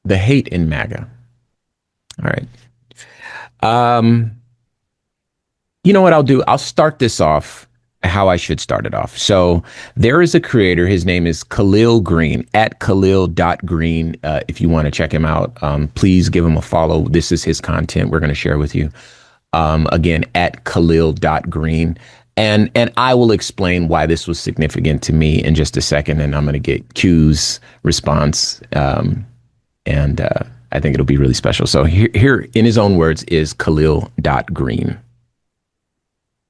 The hate in MAGA. All right. Um, you know what I'll do? I'll start this off how I should start it off. So there is a creator. His name is Khalil Green at Khalil.green. If you want to check him out, please give him a follow. This is his content we're going to share with you. Again, at Khalil.green. And I will explain why this was significant to me in just a second. And I'm going to get Q's response. And I think it'll be really special. So here in his own words is Khalil.green.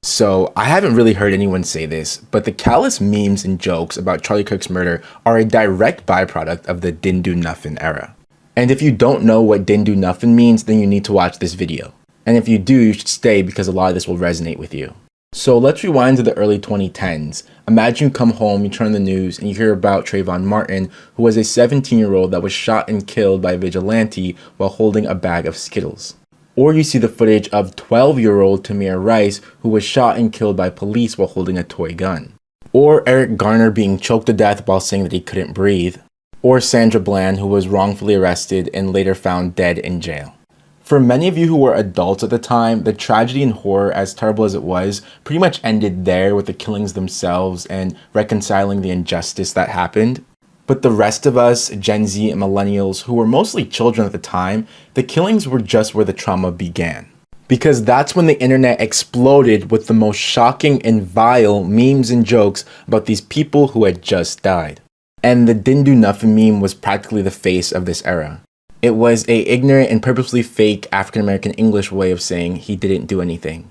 So, I haven't really heard anyone say this, but the callous memes and jokes about Charlie Kirk's murder are a direct byproduct of the Didn't Do Nothing era. And if you don't know what Didn't Do Nothing means, then you need to watch this video. And if you do, you should stay because a lot of this will resonate with you. So let's rewind to the early 2010s. Imagine you come home, you turn on the news, and you hear about Trayvon Martin, who was a 17-year-old that was shot and killed by a vigilante while holding a bag of Skittles. Or you see the footage of 12-year-old Tamir Rice, who was shot and killed by police while holding a toy gun. Or Eric Garner being choked to death while saying that he couldn't breathe. Or Sandra Bland, who was wrongfully arrested and later found dead in jail. For many of you who were adults at the time, the tragedy and horror, as terrible as it was, pretty much ended there with the killings themselves and reconciling the injustice that happened. But the rest of us, Gen Z and millennials, who were mostly children at the time, the killings were just where the trauma began. Because that's when the internet exploded with the most shocking and vile memes and jokes about these people who had just died. And the Didn't Do Nothing meme was practically the face of this era. It was a ignorant and purposely fake African American English way of saying he didn't do anything,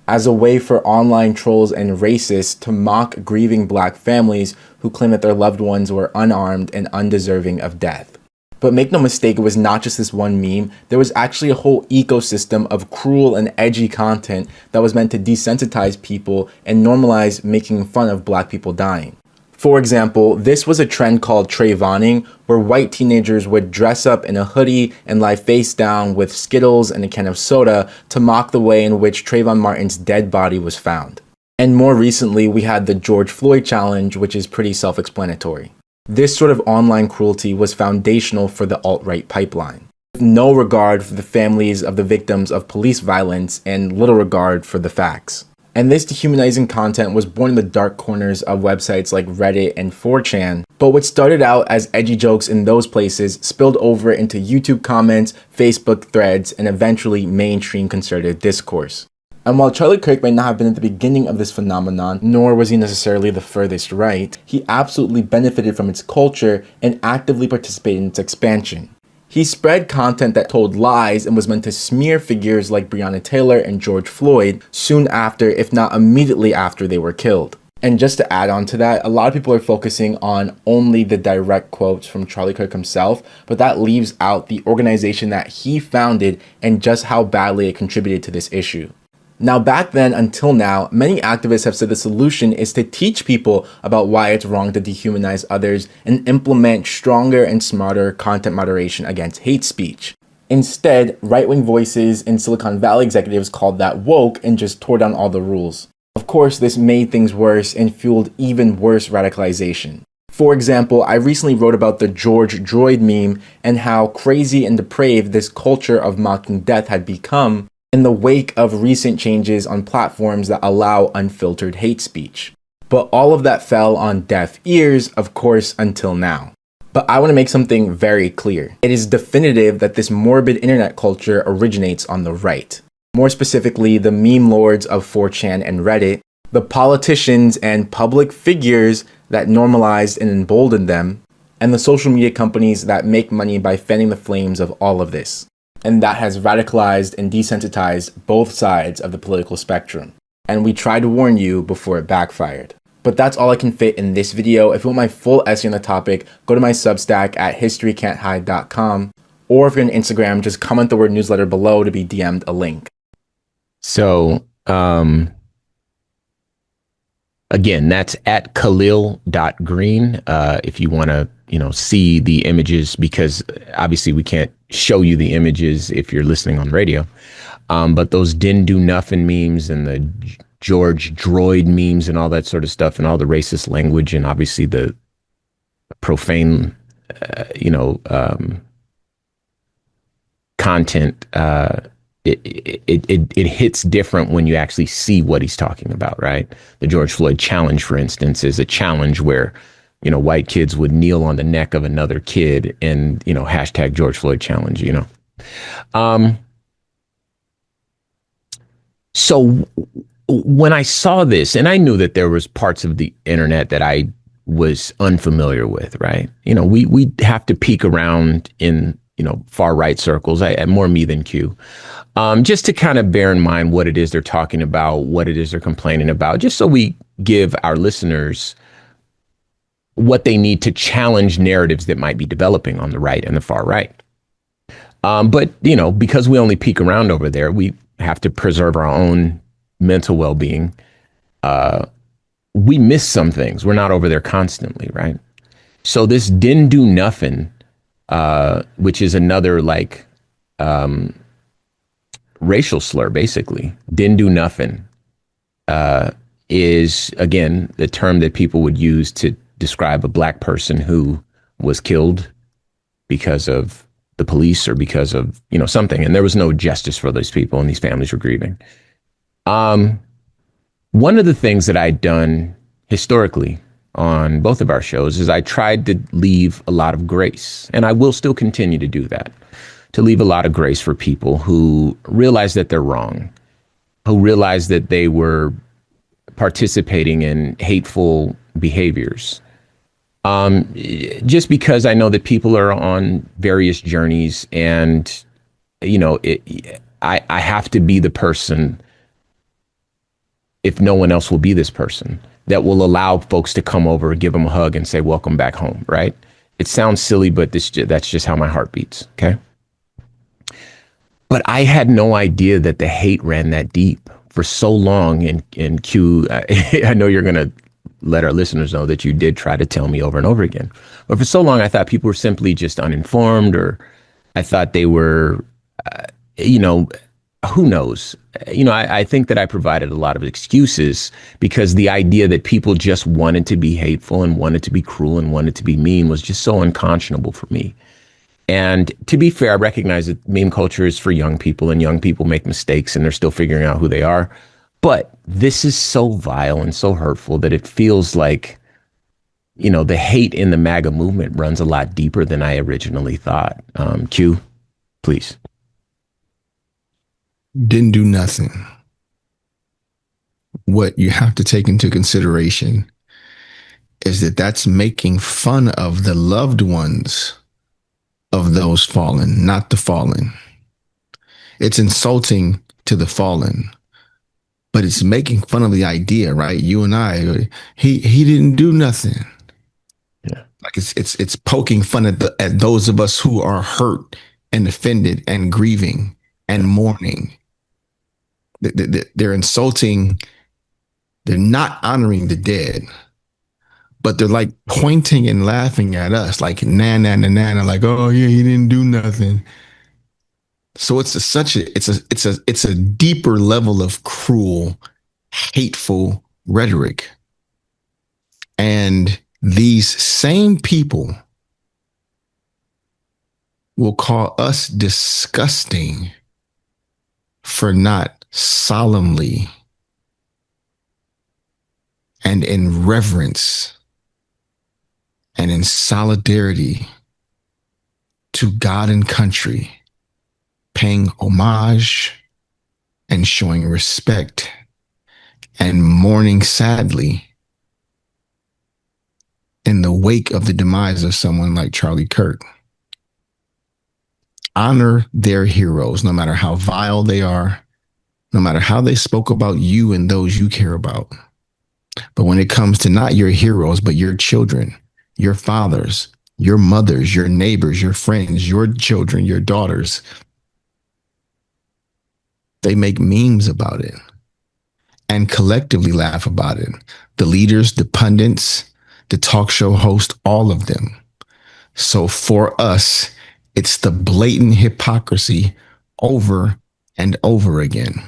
as a way for online trolls and racists to mock grieving black families who claim that their loved ones were unarmed and undeserving of death. But make no mistake, it was not just this one meme. There was actually a whole ecosystem of cruel and edgy content that was meant to desensitize people and normalize making fun of black people dying. For example, this was a trend called Trayvoning, where white teenagers would dress up in a hoodie and lie face down with Skittles and a can of soda to mock the way in which Trayvon Martin's dead body was found. And more recently, we had the George Floyd challenge, which is pretty self-explanatory. This sort of online cruelty was foundational for the alt-right pipeline, with no regard for the families of the victims of police violence and little regard for the facts. And this dehumanizing content was born in the dark corners of websites like Reddit and 4chan, but what started out as edgy jokes in those places spilled over into YouTube comments, Facebook threads, and eventually mainstream conservative discourse. And while Charlie Kirk may not have been at the beginning of this phenomenon, nor was he necessarily the furthest right, he absolutely benefited from its culture and actively participated in its expansion. He spread content that told lies and was meant to smear figures like Breonna Taylor and George Floyd soon after, if not immediately after, they were killed. And just to add on to that, a lot of people are focusing on only the direct quotes from Charlie Kirk himself, but that leaves out the organization that he founded and just how badly it contributed to this issue. Now, back then until now, many activists have said the solution is to teach people about why it's wrong to dehumanize others and implement stronger and smarter content moderation against hate speech. Instead, right-wing voices and Silicon Valley executives called that woke and just tore down all the rules. Of course, this made things worse and fueled even worse radicalization. For example, I recently wrote about the George Droid meme and how crazy and depraved this culture of mocking death had become in the wake of recent changes on platforms that allow unfiltered hate speech. But all of that fell on deaf ears, of course, until now. But I want to make something very clear. It is definitive that this morbid internet culture originates on the right. More specifically, the meme lords of 4chan and Reddit, the politicians and public figures that normalized and emboldened them, and the social media companies that make money by fanning the flames of all of this. And that has radicalized and desensitized both sides of the political spectrum. And we tried to warn you before it backfired. But that's all I can fit in this video. If you want my full essay on the topic, go to my Substack at historycan'thide.com. Or if you're on Instagram, just comment the word newsletter below to be DM'd a link. So, again, that's at Khalil.green. If you want to, see the images, because obviously we can't show you the images if you're listening on radio. But those Didn't Do Nothing memes and the George Droid memes and all that sort of stuff and all the racist language and obviously the profane, content, it hits different when you actually see what he's talking about, right? The George Floyd challenge, for instance, is a challenge where, white kids would kneel on the neck of another kid and, hashtag George Floyd challenge. Um, so when I saw this, and I knew that there was parts of the internet that I was unfamiliar with, right? We have to peek around in, far right circles. More me than Q. Just to kind of bear in mind what it is they're talking about, what it is they're complaining about, just so we give our listeners what they need to challenge narratives that might be developing on the right and the far right. But, because we only peek around over there, we have to preserve our own mental well-being. We miss some things. We're not over there constantly, right? So this didn't do nothing, which is another racial slur, basically. Didn't do nothing is, again, the term that people would use to describe a black person who was killed because of the police or because of, something. And there was no justice for those people, and these families were grieving. One of the things that I'd done historically on both of our shows is I tried to leave a lot of grace, and I will still continue to do that, to leave a lot of grace for people who realize that they're wrong, who realize that they were participating in hateful behaviors. Just because I know that people are on various journeys, and I have to be the person, if no one else will be this person, that will allow folks to come over, give them a hug, and say, welcome back home, right? It sounds silly, but that's just how my heart beats, okay? But I had no idea that the hate ran that deep for so long. And Q, I know you're going to let our listeners know that you did try to tell me over and over again. But for so long, I thought people were simply just uninformed, or I thought they were, who knows? I think that I provided a lot of excuses, because the idea that people just wanted to be hateful and wanted to be cruel and wanted to be mean was just so unconscionable for me. And to be fair, I recognize that meme culture is for young people, and young people make mistakes and they're still figuring out who they are. But this is so vile and so hurtful that it feels like, the hate in the MAGA movement runs a lot deeper than I originally thought. Q, please. Didn't do nothing. What you have to take into consideration is that that's making fun of the loved ones of those fallen, not the fallen. It's insulting to the fallen, but it's making fun of the idea, right? You and I, he didn't do nothing. Yeah. Like it's poking fun at those of us who are hurt and offended and grieving and mourning. They're insulting. They're not honoring the dead, but they're like pointing and laughing at us, like na na na na, like, oh yeah, he didn't do nothing. So it's a deeper level of cruel, hateful rhetoric. And these same people will call us disgusting for not solemnly and in reverence and in solidarity to God and country, paying homage and showing respect and mourning sadly in the wake of the demise of someone like Charlie Kirk. Honor their heroes, no matter how vile they are, no matter how they spoke about you and those you care about. But when it comes to not your heroes, but your children, your fathers, your mothers, your neighbors, your friends, your children, your daughters, they make memes about it and collectively laugh about it. The leaders, the pundits, the talk show host, all of them. So for us, it's the blatant hypocrisy over and over again.